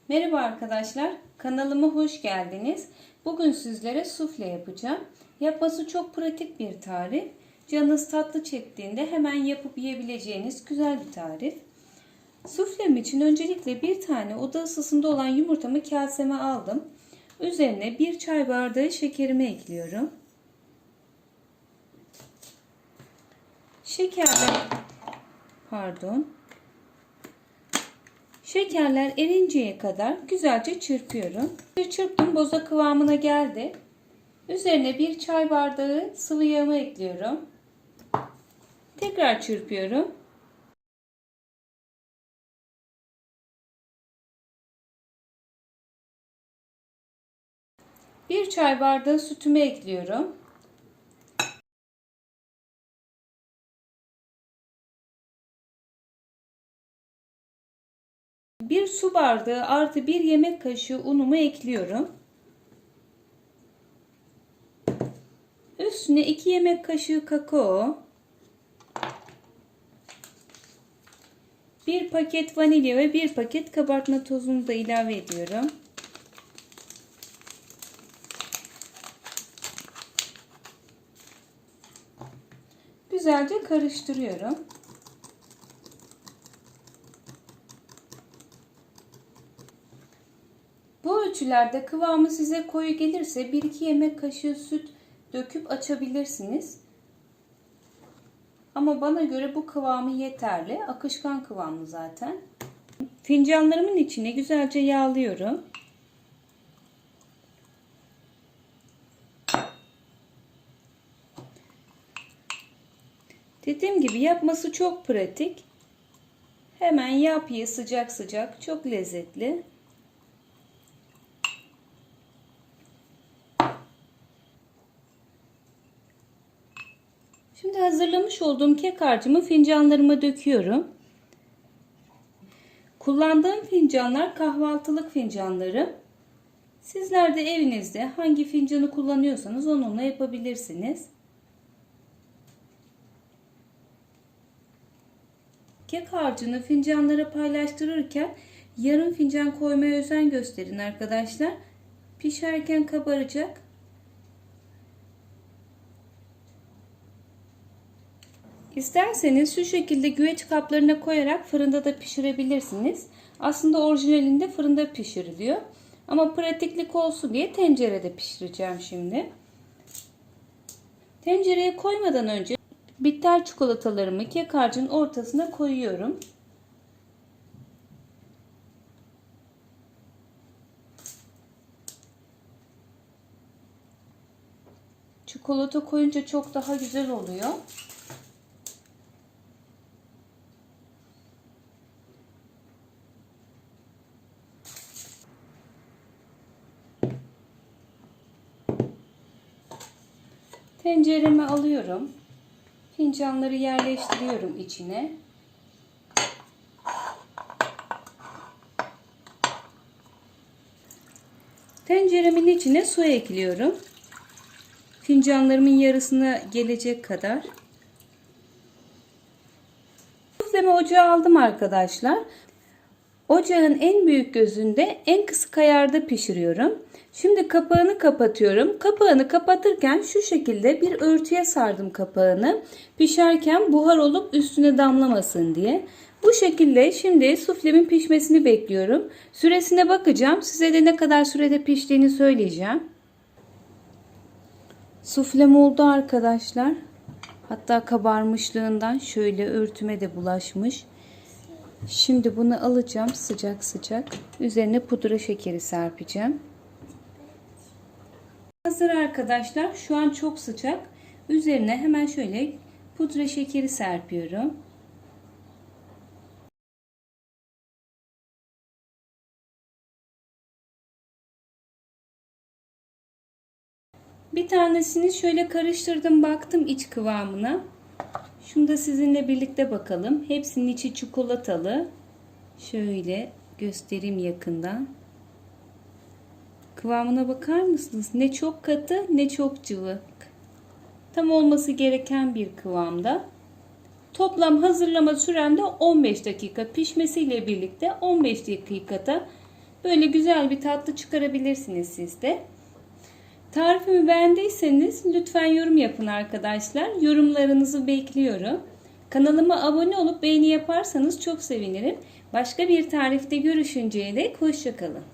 Merhaba arkadaşlar, kanalıma hoş geldiniz. Bugün sizlere sufle yapacağım. Yapması çok pratik bir tarif. Canınız tatlı çektiğinde hemen yapıp yiyebileceğiniz güzel bir tarif. Suflem için öncelikle bir tane oda ısısında olan yumurtamı kaseme aldım. Üzerine bir çay bardağı şekerimi ekliyorum. Şekerler erinceye kadar güzelce çırpıyorum. Çırptım, boza kıvamına geldi. Üzerine bir çay bardağı sıvı yağımı ekliyorum. Tekrar çırpıyorum. Bir çay bardağı sütümü ekliyorum. Bir su bardağı artı bir yemek kaşığı unumu ekliyorum. Üstüne 2 yemek kaşığı kakao, 1 paket vanilya ve 1 paket kabartma tozunu da ilave ediyorum. Güzelce karıştırıyorum. Bu ölçülerde kıvamı size koyu gelirse 1-2 yemek kaşığı süt döküp açabilirsiniz. Ama bana göre bu kıvamı yeterli. Akışkan kıvamlı zaten. Fincanlarımın içine güzelce yağlıyorum. Dediğim gibi yapması çok pratik. Hemen yap ye, sıcak sıcak, çok lezzetli. Şimdi hazırlamış olduğum kek harcımı fincanlarıma döküyorum. Kullandığım fincanlar kahvaltılık fincanları. Sizler de evinizde hangi fincanı kullanıyorsanız onunla yapabilirsiniz. Kek harcını fincanlara paylaştırırken yarım fincan koymaya özen gösterin arkadaşlar. Pişerken kabaracak. İsterseniz şu şekilde güveç kaplarına koyarak fırında da pişirebilirsiniz. Aslında orijinalinde fırında pişiriliyor. Ama pratiklik olsun diye tencerede pişireceğim şimdi. Tencereye koymadan önce bitter çikolatalarımı kek harcının ortasına koyuyorum. Çikolata koyunca çok daha güzel oluyor. Tencereme alıyorum. Fincanları yerleştiriyorum içine. Tenceremin içine su ekliyorum. Fincanlarımın yarısına gelecek kadar. Suflemi ocağa aldım arkadaşlar. Ocağın en büyük gözünde en kısık ayarda pişiriyorum. Şimdi kapağını kapatıyorum. Kapağını kapatırken şu şekilde bir örtüye sardım kapağını. Pişerken buhar olup üstüne damlamasın diye. Bu şekilde şimdi suflemin pişmesini bekliyorum. Süresine bakacağım. Size de ne kadar sürede piştiğini söyleyeceğim. Suflem oldu arkadaşlar. Hatta kabarmışlığından şöyle örtüme de bulaşmış. Şimdi bunu alacağım sıcak sıcak. Üzerine pudra şekeri serpeceğim. Hazır arkadaşlar. Şu an çok sıcak. Üzerine hemen şöyle pudra şekeri serpiyorum. Bir tanesini şöyle karıştırdım, baktım iç kıvamına. Şunu da sizinle birlikte bakalım. Hepsinin içi çikolatalı. Şöyle göstereyim yakından. Kıvamına bakar mısınız? Ne çok katı ne çok cıvık. Tam olması gereken bir kıvamda. Toplam hazırlama süremde 15 dakika. Pişmesiyle birlikte 15 dakikada Böyle güzel bir tatlı çıkarabilirsiniz siz de. Tarifimi beğendiyseniz lütfen yorum yapın arkadaşlar. Yorumlarınızı bekliyorum. Kanalıma abone olup beğeni yaparsanız çok sevinirim. Başka bir tarifte görüşünceye dek hoşça kalın.